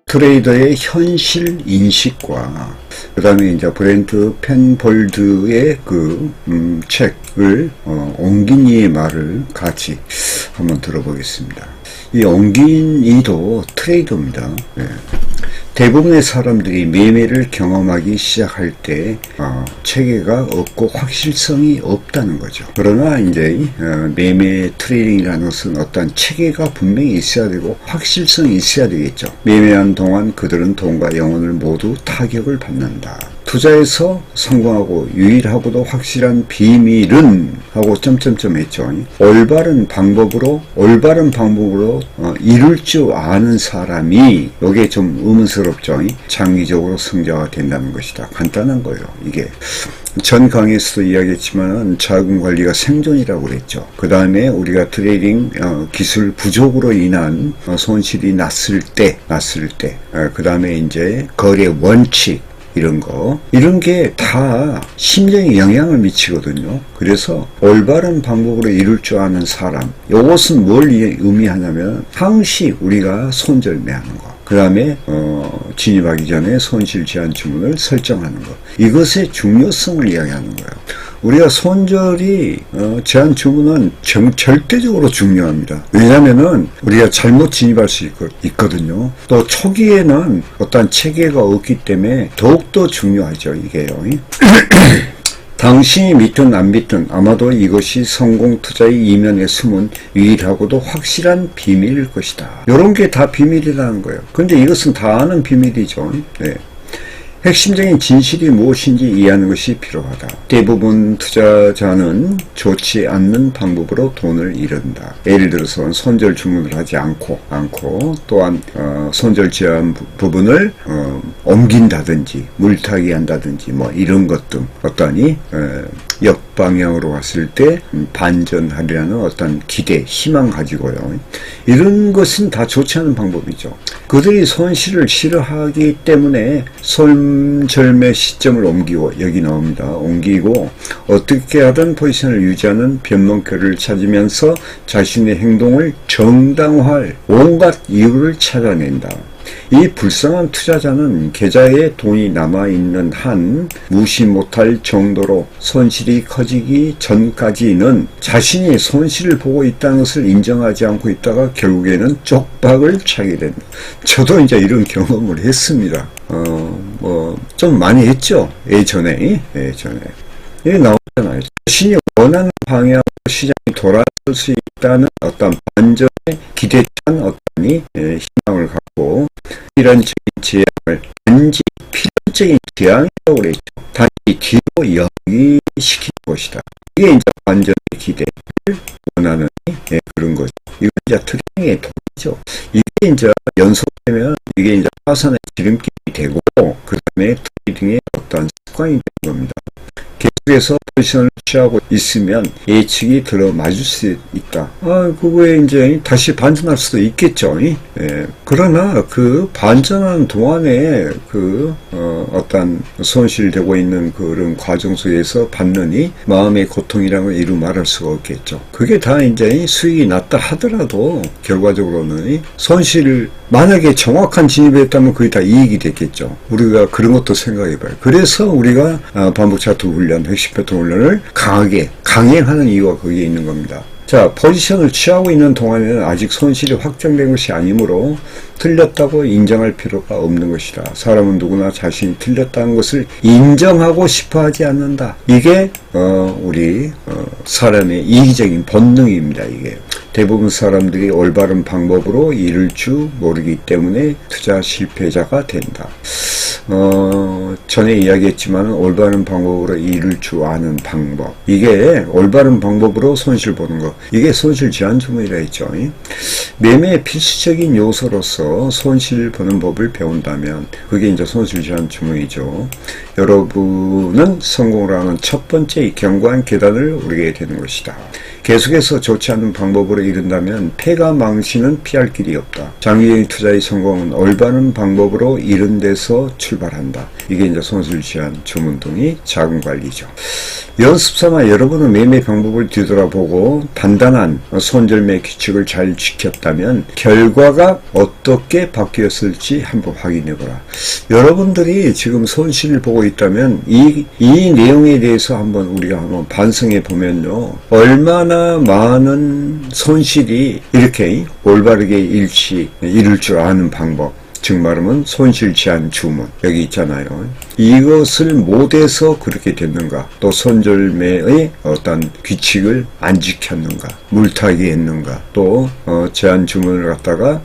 트레이더의 현실 인식과 그 다음에 이제 브렌트 펜폴드의 책을 옹긴 이의 말을 같이 한번 들어보겠습니다. 이 옹긴 이도 트레이더입니다. 네. 대부분의 사람들이 매매를 경험하기 시작할 때 체계가 없고 확실성이 없다는 거죠. 그러나 이제 매매 트레이딩이라는 것은 어떤 체계가 분명히 있어야 되고 확실성이 있어야 되겠죠. 매매한 동안 그들은 돈과 영혼을 모두 타격을 받는다. 투자에서 성공하고 유일하고도 확실한 비밀은 하고 점점점 했죠. 올바른 방법으로 이룰 줄 아는 사람이 이게 좀 의문스럽죠. 장기적으로 성장이 된다는 것이다. 간단한 거예요. 이게 전 강의에서도 이야기했지만 자금 관리가 생존이라고 그랬죠. 그 다음에 우리가 트레이딩 기술 부족으로 인한 손실이 났을 때 그 다음에 이제 거래 원칙 이런 게 다 심정에 영향을 미치거든요. 그래서 올바른 방법으로 이룰 줄 아는 사람, 이것은 뭘 의미하냐면 항시 우리가 손절매하는 거, 그 다음에 진입하기 전에 손실 제한 주문을 설정하는 것, 이것의 중요성을 이야기하는 거예요. 우리가 손절이 제한 주문은 절대적으로 중요합니다. 왜냐하면은 우리가 잘못 진입할 수 있거든요. 또 초기에는 어떤 체계가 없기 때문에 더욱더 중요하죠. 이게요. 당신이 믿든 안 믿든 아마도 이것이 성공 투자의 이면에 숨은 유일하고도 확실한 비밀일 것이다. 이런 게 다 비밀이라는 거예요. 근데 이것은 다 아는 비밀이죠. 네. 핵심적인 진실이 무엇인지 이해하는 것이 필요하다. 대부분 투자자는 좋지 않는 방법으로 돈을 잃는다. 예를 들어서 손절 주문을 하지 않고 또한 손절 제한 부분을 옮긴다든지 물타기 한다든지 뭐 이런 것 등 어떠니 역방향으로 갔을 때 반전하려는 어떤 기대, 희망 가지고요. 이런 것은 다 좋지 않은 방법이죠. 그들이 손실을 싫어하기 때문에 손절매 시점을 옮기고 여기 나옵니다. 옮기고 어떻게 하든 포지션을 유지하는 변명거리를 찾으면서 자신의 행동을 정당화할 온갖 이유를 찾아낸다. 이 불쌍한 투자자는 계좌에 돈이 남아있는 한 무시 못할 정도로 손실이 커지기 전까지는 자신이 손실을 보고 있다는 것을 인정하지 않고 있다가 결국에는 쪽박을 차게 된다. 저도 이제 이런 경험을 했습니다. 좀 많이 했죠. 예전에. 이게 나오잖아요. 자신이 원하는 방향으로 시장이 돌아설 수 있다는 어떤 반전에 기대찬 어떤 희망을 갖고 필연적인 재앙을 단지 필연적인 재앙이라고 그랬죠. 단지 뒤로 연기시키는 것이다. 이게 이제 반전의 기대를 원하는 그런 거죠. 이게 이제 트레이딩의 독이죠. 이게 이제 연속되면 이게 이제 파산의 지름길이 되고 그 다음에 트레이딩의 어떤 습관이 되는 겁니다. 계속해서 포지션을 취하고 있으면 예측이 들어맞을 수 있다. 그거에 이제 다시 반전할 수도 있겠죠. 그러나 그 반전하는 동안에 어떤 손실되고 있는 그런 과정 속에서 받는 이 마음의 고통이라는 걸 이루 말할 수가 없겠죠. 그게 다 이제 수익이 났다 하더라도 결과적으로는 손실을 만약에 정확한 진입을 했다면 그게 다 이익이 됐겠죠. 우리가 그런 것도 생각해봐요. 그래서 우리가 반복 차트 훈련, 핵심 패턴 훈련을 강행하는 이유가 거기에 있는 겁니다. 자, 포지션을 취하고 있는 동안에는 아직 손실이 확정된 것이 아니므로 틀렸다고 인정할 필요가 없는 것이다. 사람은 누구나 자신이 틀렸다는 것을 인정하고 싶어 하지 않는다. 이게 우리 사람의 이기적인 본능입니다. 이게 대부분 사람들이 올바른 방법으로 이룰 줄 모르기 때문에 투자 실패자가 된다. 전에 이야기했지만 올바른 방법으로 이룰 줄 아는 방법, 이게 올바른 방법으로 손실 보는 것, 이게 손실 제한 주문이라 했죠. 매매의 필수적인 요소로서 손실 보는 법을 배운다면 그게 이제 손실 제한 주문이죠. 여러분은 성공을 하는 첫 번째 견고한 계단을 오르게 되는 것이다. 계속해서 좋지 않은 방법으로 이른다면 패가 망신은 피할 길이 없다. 장기적인 투자의 성공은 올바른 방법으로 이른 데서 출발한다. 이게 이제 손실 제한 주문 등의 자금 관리죠. 연습삼아 여러분은 매매 방법을 뒤돌아보고 단단한 손절매 규칙을 잘 지켰다면 결과가 어떻게 바뀌었을지 한번 확인해보라. 여러분들이 지금 손실을 보고 있다면 이 내용에 대해서 우리가 한번 반성해 보면요, 얼마나 많은 손실이 이렇게 올바르게 이룰 줄 아는 방법, 즉 말하면 손실 제한 주문, 여기 있잖아요. 이것을 못해서 그렇게 됐는가, 또 손절매의 어떤 규칙을 안 지켰는가, 물타기 했는가, 또 제한 주문을 갖다가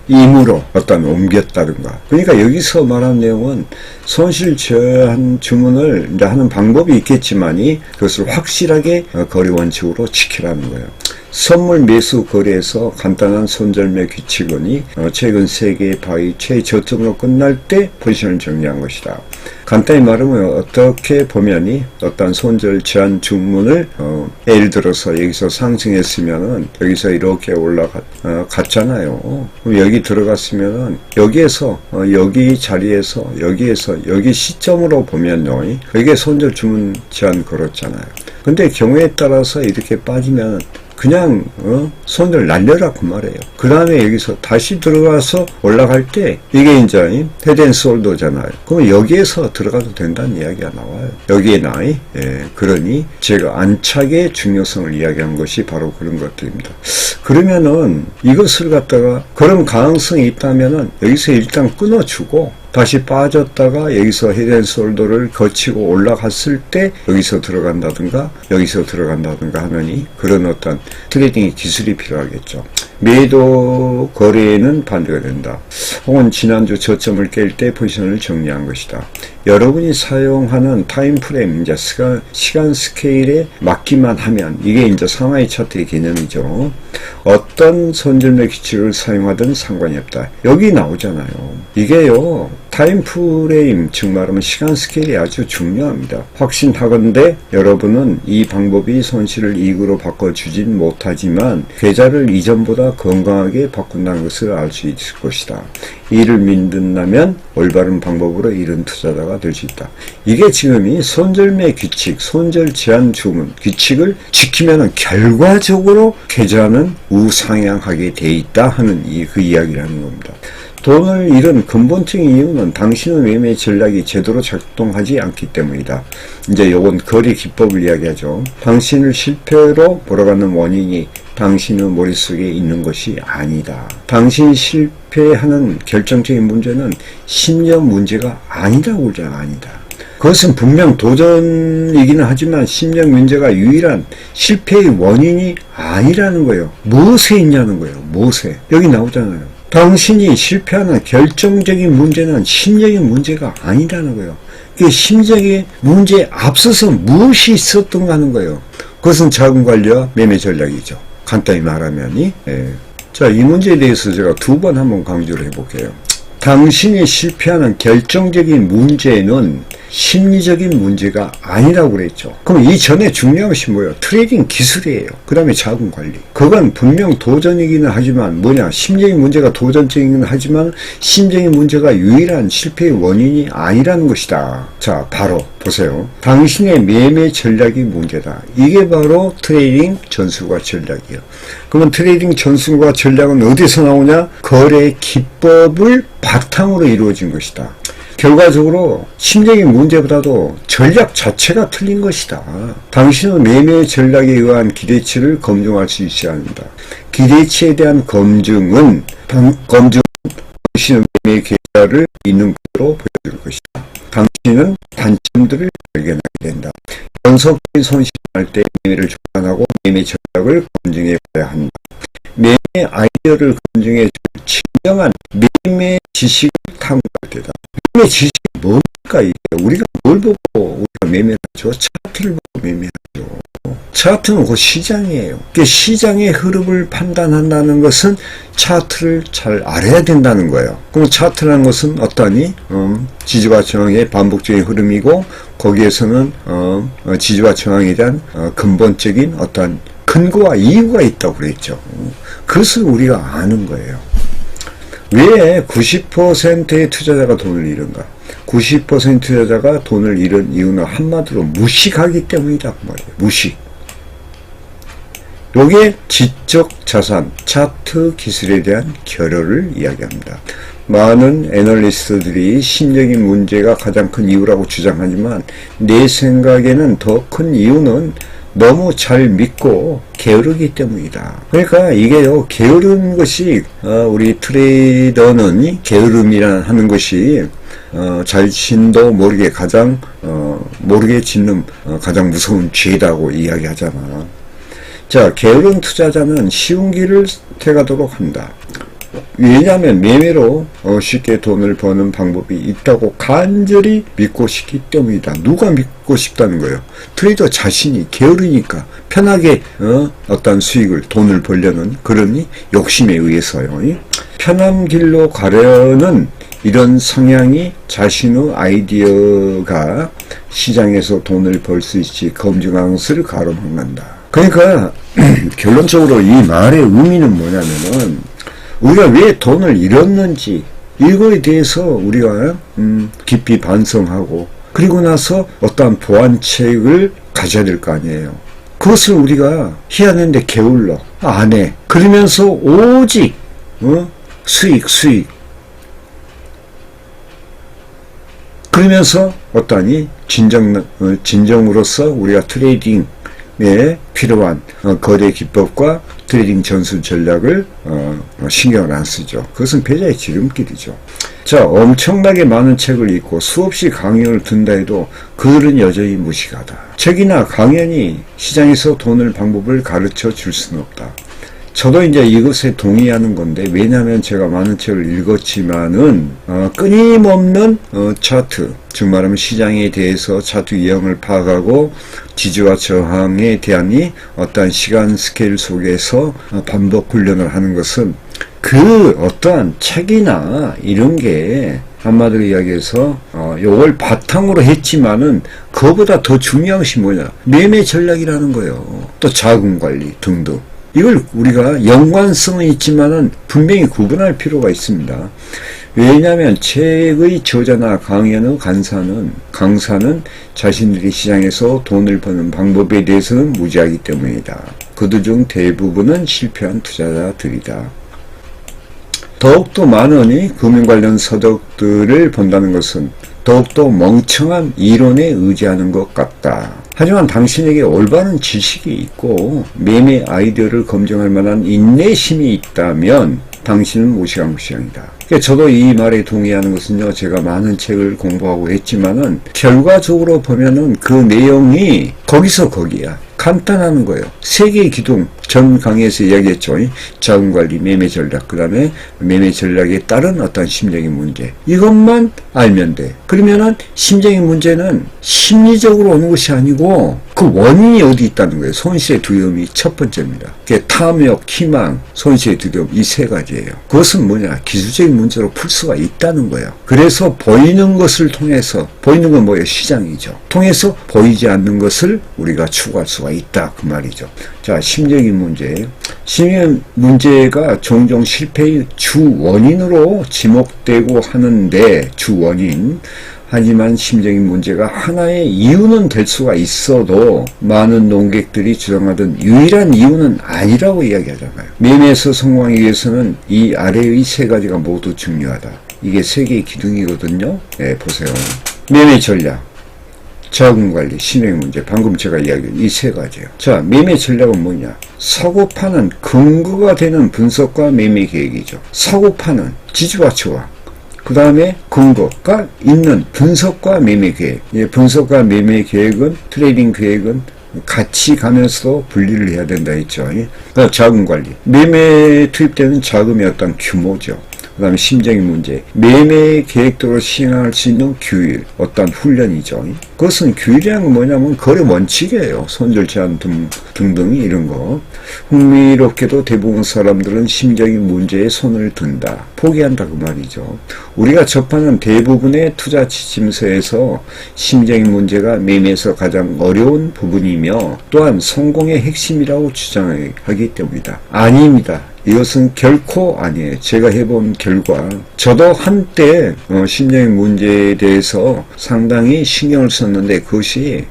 임으로 옮겼다든가. 그러니까 여기서 말한 내용은 손실 제한 주문을 이제 하는 방법이 있겠지만이 그것을 확실하게 거래 원칙으로 지키라는 거예요. 선물 매수 거래에서 간단한 손절매 규칙은 최근 세계의 바이 최저점으로 끝날 때 포지션을 정리한 것이다. 간단히 말하면 어떻게 보면이 어떤 손절 제한 주문을 예를 들어서 여기서 상승했으면은 여기서 이렇게 올라갔잖아요. 그럼 여기 들어갔으면은 여기에서 여기 자리에서 여기 시점으로 보면요, 여기에 손절 주문 제한 걸었잖아요. 근데 경우에 따라서 이렇게 빠지면 그냥 손을 날려라 그 말이에요. 그 다음에 여기서 다시 들어가서 올라갈 때 이게 이제 헤드앤솔더잖아요. 그럼 여기에서 들어가도 된다는 이야기가 나와요. 여기에 그러니 제가 안착의 중요성을 이야기한 것이 바로 그런 것들입니다. 그러면은 이것을 갖다가 그런 가능성이 있다면은 여기서 일단 끊어주고 다시 빠졌다가 여기서 헤드앤솔더를 거치고 올라갔을 때 여기서 들어간다든가 하느니 그런 어떤 트레이딩의 기술이 필요하겠죠. 매도 거래에는 반대가 된다. 혹은 지난주 저점을 깰 때 포지션을 정리한 것이다. 여러분이 사용하는 타임프레임, 이제 시간 스케일에 맞기만 하면 이게 이제 상하이 차트의 개념이죠. 어떤 손절매 규칙을 사용하든 상관이 없다. 여기 나오잖아요. 이게요, 타임프레임, 즉 말하면 시간 스케일이 아주 중요합니다. 확신하건대 여러분은 이 방법이 손실을 이익으로 바꿔주진 못하지만 계좌를 이전보다 건강하게 바꾼다는 것을 알 수 있을 것이다. 이를 믿는다면 올바른 방법으로 이른 투자자가 될 수 있다. 이게 지금 이 손절매 규칙, 손절 제한 주문 규칙을 지키면 결과적으로 계좌는 우상향하게 돼 있다 하는 그 이야기라는 겁니다. 돈을 잃은 근본적인 이유는 당신의 매매 전략이 제대로 작동하지 않기 때문이다. 이제 요건 거래 기법을 이야기하죠. 당신을 실패로 몰아가는 원인이 당신의 머릿속에 있는 것이 아니다. 당신이 실패하는 결정적인 문제는 심리적 문제가 아니다고 그러잖아. 아니다. 그것은 분명 도전이기는 하지만 심리적 문제가 유일한 실패의 원인이 아니라는 거예요. 무엇에 있냐는 거예요. 무엇에. 여기 나오잖아요. 당신이 실패하는 결정적인 문제는 심리적인 문제가 아니라는 거예요. 그 심리적인 문제에 앞서서 무엇이 있었던가 하는 거예요. 그것은 자금 관리와 매매 전략이죠. 간단히 말하면. 자, 이 문제에 대해서 제가 두 번 한번 강조를 해볼게요. 당신이 실패하는 결정적인 문제는 심리적인 문제가 아니라고 그랬죠. 그럼 이 전에 중요한 것이 뭐예요? 트레이딩 기술이에요. 그 다음에 자금 관리. 그건 분명 도전이기는 하지만 심리적인 문제가 도전적이긴 하지만 심리적인 문제가 유일한 실패의 원인이 아니라는 것이다. 자, 바로 보세요. 당신의 매매 전략이 문제다. 이게 바로 트레이딩 전술과 전략이에요. 그러면 트레이딩 전술과 전략은 어디서 나오냐? 거래 기법을 바탕으로 이루어진 것이다. 결과적으로 심리적인 문제보다도 전략 자체가 틀린 것이다. 당신은 매매 전략에 의한 기대치를 검증할 수 있어야 합니다. 기대치에 대한 검증은 당신의 매매 계좌를 있는 그대로 보여줄 것이다. 당신은 단점들을 발견하게 된다. 연속적인 손실을 할 때 매매를 조단하고 매매 전략을 검증해 봐야 한다. 매매 아이디어를 검증해 줄 진정한 매매 지식을 탐구할 때다. 매매 지식이 뭡니까? 이게 우리가 뭘 보고 우리가 매매를 하죠? 차트를 보고 매매하죠. 차트는 그 시장이에요. 시장의 흐름을 판단한다는 것은 차트를 잘 알아야 된다는 거예요. 그럼 차트라는 것은 어떠니? 지지와 저항의 반복적인 흐름이고 거기에서는 지지와 저항에 대한 근본적인 어떤 근거와 이유가 있다고 그랬죠. 그것을 우리가 아는 거예요. 왜 90%의 투자자가 돈을 잃은가? 90% 투자자가 돈을 잃은 이유는 한마디로 무식하기 때문이다 그 말이에요. 무식. 요게 지적 자산, 차트 기술에 대한 결여를 이야기합니다. 많은 애널리스트들이 심적인 문제가 가장 큰 이유라고 주장하지만 내 생각에는 더 큰 이유는 너무 잘 믿고 게으르기 때문이다. 그러니까 이게요, 게으른 것이 우리 트레이더는 게으름이라 하는 것이 자신도 모르게 모르게 짓는 가장 무서운 죄다고 이야기하잖아. 자, 게으른 투자자는 쉬운 길을 택하도록 한다. 왜냐하면 매매로 쉽게 돈을 버는 방법이 있다고 간절히 믿고 싶기 때문이다. 누가 믿고 싶다는 거예요? 트레이더 자신이 게으르니까 편하게 어떤 수익을 돈을 벌려는 그런 욕심에 의해서요. 편한 길로 가려는 이런 성향이 자신의 아이디어가 시장에서 돈을 벌 수 있지 검증한 것을 가로막는다. 그러니까 결론적으로 이 말의 의미는 뭐냐면은 우리가 왜 돈을 잃었는지 이거에 대해서 우리가 깊이 반성하고 그리고 나서 어떠한 보완책을 가져야 될 거 아니에요. 그것을 우리가 해야 하는데 게을러 안 해. 그러면서 오직 수익 그러면서 어떠하니 진정으로서 우리가 트레이딩에 필요한 거래 기법과 트레이딩 전술 전략을 신경을 안 쓰죠. 그것은 패자의 지름길이죠. 자, 엄청나게 많은 책을 읽고 수없이 강연을 듣는다 해도 그들은 여전히 무식하다. 책이나 강연이 시장에서 돈을 방법을 가르쳐 줄 수는 없다. 저도 이제 이것에 동의하는 건데, 왜냐하면 제가 많은 책을 읽었지만은 끊임없는 차트, 즉 말하면 시장에 대해서 차트 유형을 파악하고 지지와 저항에 대한 어떠한 시간 스케일 속에서 반복 훈련을 하는 것은 그 어떠한 책이나 이런 게 한마디로 이야기해서 요걸 바탕으로 했지만은 그거보다 더 중요한 것이 뭐냐, 매매 전략이라는 거예요. 또 자금 관리 등등. 이걸 우리가 연관성은 있지만은 분명히 구분할 필요가 있습니다. 왜냐하면 책의 저자나 강연의 강사는 자신들이 시장에서 돈을 버는 방법에 대해서는 무지하기 때문이다. 그들 중 대부분은 실패한 투자자들이다. 더욱더 많은 금융 관련 서적들을 본다는 것은 더욱더 멍청한 이론에 의지하는 것 같다. 하지만 당신에게 올바른 지식이 있고 매매 아이디어를 검증할 만한 인내심이 있다면 당신은 무식한 것이 아니다. 그러니까 저도 이 말에 동의하는 것은요, 제가 많은 책을 공부하고 했지만은 결과적으로 보면은 그 내용이 거기서 거기야. 간단한 거예요. 세 개의 기둥, 전 강의에서 이야기했죠. 자금 관리, 매매 전략, 그 다음에 매매 전략에 따른 어떤 심적인 문제. 이것만 알면 돼. 그러면은 심적인 문제는 심리적으로 오는 것이 아니고 그 원인이 어디 있다는 거예요. 손실의 두려움이 첫 번째입니다. 탐욕, 희망, 손실의 두려움, 이 세 가지예요. 그것은 뭐냐? 기술적인 문제로 풀 수가 있다는 거예요. 그래서 보이는 것을 통해서, 보이는 건 뭐예요? 시장이죠. 통해서 보이지 않는 것을 우리가 추구할 수가 있다. 그 말이죠. 자, 심적인 문제. 심적인 문제가 종종 실패의 주 원인으로 지목되고 하는데, 주 원인. 하지만 심적인 문제가 하나의 이유는 될 수가 있어도 많은 농객들이 주장하던 유일한 이유는 아니라고 이야기하잖아요. 매매에서 성공하기 위해서는 이 아래의 세 가지가 모두 중요하다. 이게 세 개의 기둥이거든요. 네, 보세요. 매매 전략, 자금 관리, 신용 문제, 방금 제가 이야기한 이 세 가지예요. 자, 매매 전략은 뭐냐? 사고 파는 근거가 되는 분석과 매매 계획이죠. 사고 파는 지지와 저항, 그 다음에 근거가 있는 분석과 매매 계획. 분석과 매매 계획은, 트레이딩 계획은 같이 가면서 분리를 해야 된다 했죠. 자금 관리. 매매에 투입되는 자금의 어떤 규모죠. 그 다음에 심적인 문제. 매매 계획대로 시행할 수 있는 규율. 어떤 훈련이죠. 그것은 규율이라는 건 뭐냐면 거래 원칙이에요. 손절 제한 등등이 이런 거. 흥미롭게도 대부분 사람들은 심적인 문제에 손을 든다. 포기한다 그 말이죠. 우리가 접하는 대부분의 투자 지침서에서 심적인 문제가 매매에서 가장 어려운 부분이며 또한 성공의 핵심이라고 주장하기 때문이다. 아닙니다. 이것은 결코 아니에요. 제가 해본 결과, 저도 한때 심적인 문제에 대해서 상당히 신경을 썼는데 그것이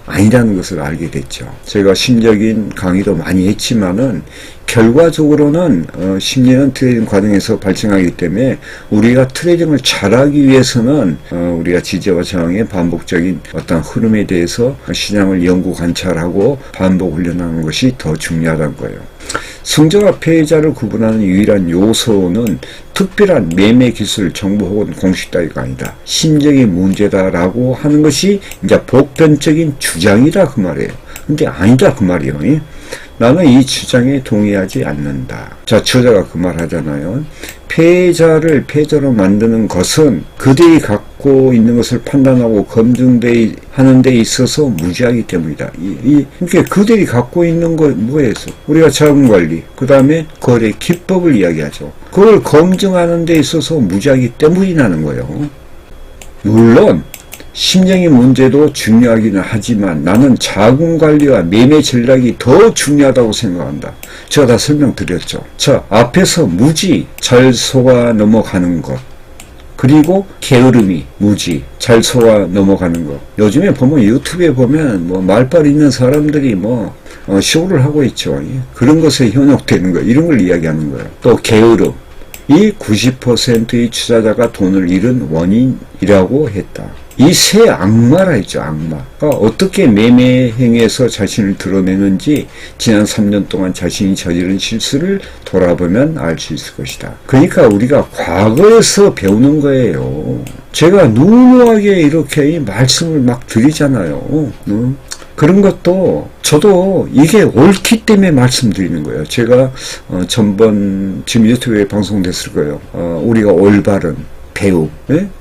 아니라는 것을 알게 됐죠. 제가 심적인 강의도 많이 했지만은 결과적으로는 심리는 트레이딩 과정에서 발생하기 때문에 우리가 트레이딩을 잘하기 위해서는 우리가 지지와 저항의 반복적인 어떤 흐름에 대해서 시장을 연구 관찰하고 반복 훈련하는 것이 더 중요하다는 거예요. 승자와 패자를 구분하는 유일한 요소는 특별한 매매 기술, 정보 혹은 공식 따위가 아니다. 심적인 문제다라고 하는 것이 이제 보편적인 주장이다 그 말이에요. 근데 아니다 그 말이에요. 나는 이 주장에 동의하지 않는다. 자, 저자가 그 말 하잖아요. 패자를 패자로 만드는 것은 그들이 갖고 있는 것을 판단하고 검증하는 데 있어서 무지하기 때문이다. 그러니까 그들이 갖고 있는 건 뭐예요? 우리가 자금관리, 그 다음에 거래 기법을 이야기하죠. 그걸 검증하는 데 있어서 무지하기 때문이라는 거예요. 물론 심적인 문제도 중요하기는 하지만 나는 자금관리와 매매 전략이 더 중요하다고 생각한다. 제가 다 설명드렸죠. 자, 앞에서 무지, 잘 속아 넘어가는 것, 그리고 게으름이, 무지, 잘 속아 넘어가는 것. 요즘에 보면 유튜브에 보면 뭐 말빨 있는 사람들이 쇼를 하고 있죠. 그런 것에 현혹되는 거, 이런 걸 이야기하는 거예요. 또 게으름. 이 90%의 투자자가 돈을 잃은 원인이라고 했다. 이 세 악마라 했죠. 악마가 어떻게 매매 행위에서 자신을 드러내는지 지난 3년 동안 자신이 저지른 실수를 돌아보면 알 수 있을 것이다. 그러니까 우리가 과거에서 배우는 거예요. 제가 누누하게 이렇게 말씀을 막 드리잖아요. 그런 것도 저도 이게 옳기 때문에 말씀드리는 거예요. 제가 전번 지금 유튜브에 방송됐을 거예요. 우리가 올바른 배우,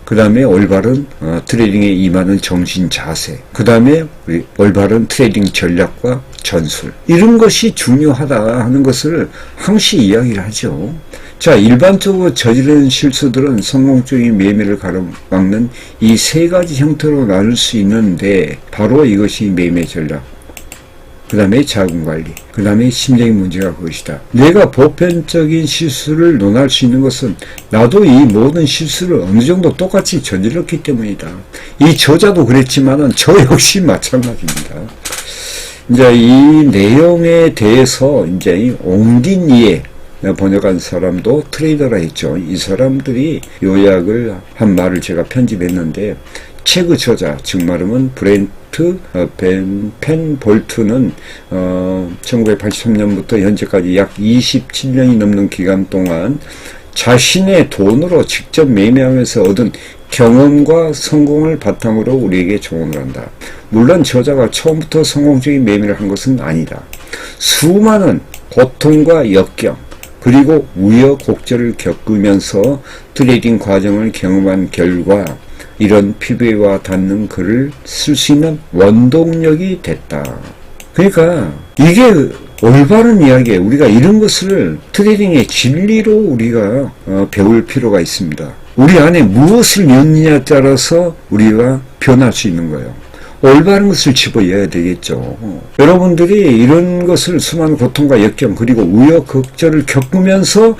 그 다음에 올바른 트레이딩에 임하는 정신 자세, 그 다음에 우리 올바른 트레이딩 전략과 전술, 이런 것이 중요하다 하는 것을 항시 이야기를 하죠. 자, 일반적으로 저지르는 실수들은 성공적인 매매를 가로막는 이 세 가지 형태로 나눌 수 있는데 바로 이것이 매매 전략, 그 다음에 자금관리, 그 다음에 심적인 문제가 그것이다. 내가 보편적인 실수를 논할 수 있는 것은 나도 이 모든 실수를 어느 정도 똑같이 저질렀기 때문이다. 이 저자도 그랬지만은 저 역시 마찬가지입니다. 이제 이 내용에 대해서 이제 옹긴 이해 번역한 사람도 트레이더라 했죠. 이 사람들이 요약을 한 말을 제가 편집했는데, 책의 저자, 즉 말하면 브렌트 펜 볼트는 1983년부터 현재까지 약 27년이 넘는 기간 동안 자신의 돈으로 직접 매매하면서 얻은 경험과 성공을 바탕으로 우리에게 조언을 한다. 물론 저자가 처음부터 성공적인 매매를 한 것은 아니다. 수많은 고통과 역경, 그리고 우여곡절을 겪으면서 트레이딩 과정을 경험한 결과 이런 피부에 와 닿는 글을 쓸 수 있는 원동력이 됐다. 그러니까 이게 올바른 이야기예요. 우리가 이런 것을 트레이딩의 진리로 우리가 배울 필요가 있습니다. 우리 안에 무엇을 넣느냐에 따라서 우리가 변할 수 있는 거예요. 올바른 것을 집어넣어야 되겠죠. 여러분들이 이런 것을 수많은 고통과 역경 그리고 우여곡절을 겪으면서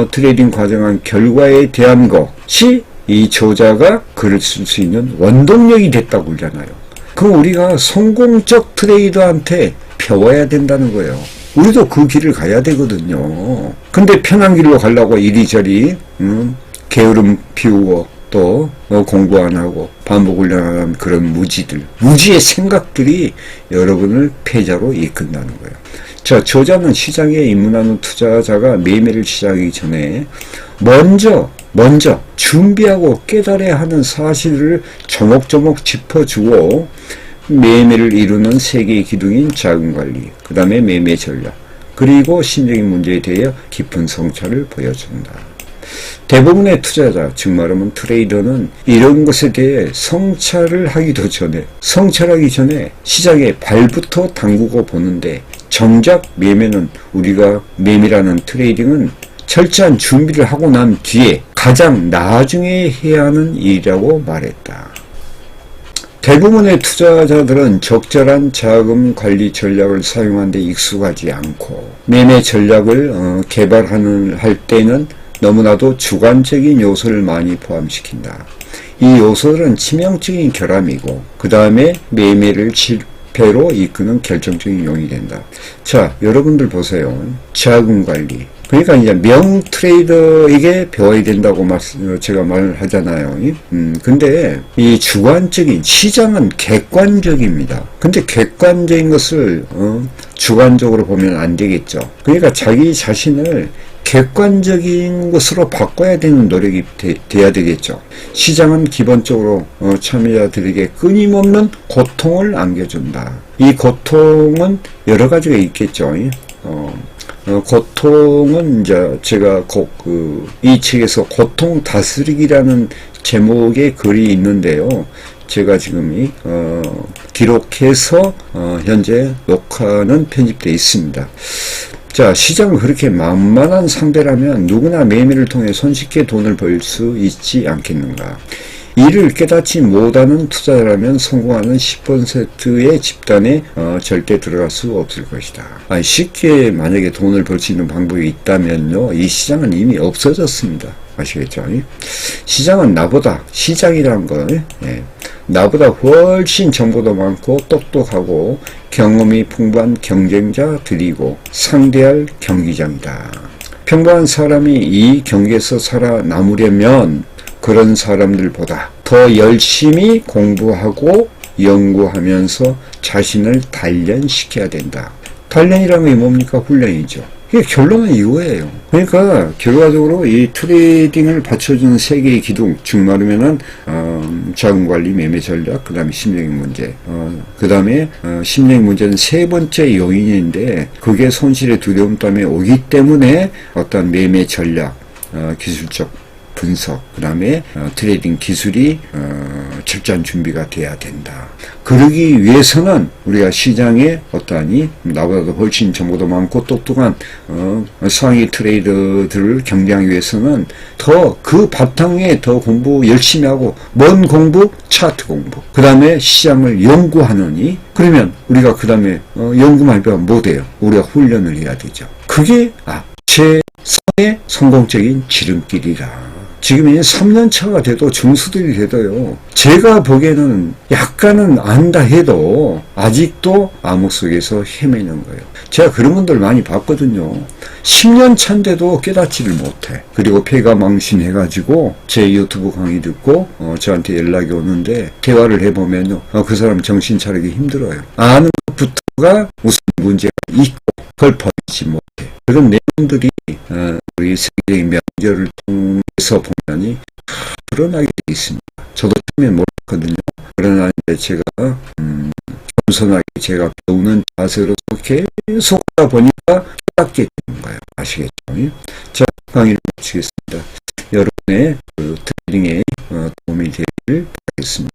트레이딩 과정한 결과에 대한 것이 이 저자가 글을 쓸 수 있는 원동력이 됐다고 그러잖아요. 그럼 우리가 성공적 트레이더한테 배워야 된다는 거예요. 우리도 그 길을 가야 되거든요. 근데 편한 길로 가려고 이리저리 게으름 피우고 또 공부 안 하고 반복 훈련하는 그런 무지의 생각들이 여러분을 패자로 이끈다는 거예요. 자, 저자는 시장에 입문하는 투자자가 매매를 시작하기 전에 먼저 준비하고 깨달아야 하는 사실을 조목조목 짚어주고 매매를 이루는 세 개의 기둥인 자금관리, 그 다음에 매매 전략, 그리고 심적인 문제에 대해 깊은 성찰을 보여준다. 대부분의 투자자, 즉 말하면 트레이더는 이런 것에 대해 성찰하기 전에 시장에 발부터 담그고 보는데, 정작 매매는 우리가 매매라는 트레이딩은 철저한 준비를 하고 난 뒤에 가장 나중에 해야 하는 일이라고 말했다. 대부분의 투자자들은 적절한 자금 관리 전략을 사용하는 데 익숙하지 않고 매매 전략을 할 때는 너무나도 주관적인 요소를 많이 포함시킨다. 이 요소들은 치명적인 결함이고 그 다음에 매매를 실패로 이끄는 결정적인 요인이 된다. 자, 여러분들 보세요. 자금 관리. 그러니까 이제 명 트레이더에게 배워야 된다고 제가 말을 하잖아요. 근데 이 주관적인, 시장은 객관적입니다. 근데 객관적인 것을 주관적으로 보면 안 되겠죠. 그러니까 자기 자신을 객관적인 것으로 바꿔야 되는 노력이 돼야 되겠죠. 시장은 기본적으로 참여자들에게 끊임없는 고통을 안겨준다. 이 고통은 여러 가지가 있겠죠. 고통은 이제 제가 이 책에서 고통 다스리기라는 제목의 글이 있는데요. 제가 지금 기록해서 현재 녹화는 편집되어 있습니다. 자, 시장은 그렇게 만만한 상대라면 누구나 매매를 통해 손쉽게 돈을 벌 수 있지 않겠는가. 이를 깨닫지 못하는 투자자라면 성공하는 10%의 집단에 절대 들어갈 수 없을 것이다. 쉽게 만약에 돈을 벌 수 있는 방법이 있다면요, 이 시장은 이미 없어졌습니다. 아시겠죠? 시장은 나보다, 시장이란 거, 나보다 훨씬 정보도 많고 똑똑하고 경험이 풍부한 경쟁자들이고 상대할 경기장이다. 평범한 사람이 이 경기에서 살아남으려면 그런 사람들보다 더 열심히 공부하고 연구하면서 자신을 단련시켜야 된다. 단련이라는 게 뭡니까? 훈련이죠. 이게 결론은 이거예요. 그러니까 결과적으로 이 트레이딩을 받쳐주는 세 개의 기둥, 즉 말하면은 자금관리, 매매 전략, 그 다음에 심리적인 문제, 그 다음에 심리적인 문제는 세 번째 요인인데 그게 손실의 두려움 때문에 오기 때문에 어떤 매매 전략, 기술적 분석, 그 다음에 트레이딩 기술이 철저한 준비가 돼야 된다. 그러기 위해서는 우리가 시장에 어떠하니 나보다도 훨씬 정보도 많고 똑똑한 상위 트레이더들을 경쟁하기 위해서는 더 그 바탕에 더 공부 열심히 하고 뭔 공부? 차트 공부. 그 다음에 시장을 연구하느니 그러면 우리가 그 다음에 연구만 해봐 못해요. 우리가 훈련을 해야 되죠. 그게 제 삶의 성공적인 지름길이라. 지금 이제 3년 차가 돼도 중수들이 돼도요. 제가 보기에는 약간은 안다 해도 아직도 암흑 속에서 헤매는 거예요. 제가 그런 분들 많이 봤거든요. 10년 차인데도 깨닫지를 못해. 그리고 폐가망신해가지고 제 유튜브 강의 듣고 저한테 연락이 오는데 대화를 해보면요. 그 사람 정신 차리기 힘들어요. 아는 것부터가 무슨 문제가 있고 그걸 버리지 못해. 그런 내용들이 우리 세계적인 명절을 통해서 보면이 드러나게 되어 있습니다. 저도 처음에 몰랐거든요. 그러나 제가 겸손하게 제가 배우는 자세로 계속 하다 보니까 깨닫게 되는 거예요. 아시겠죠? 자, 강의를 마치겠습니다. 여러분의 트레이딩에 도움이 되기를 바라겠습니다.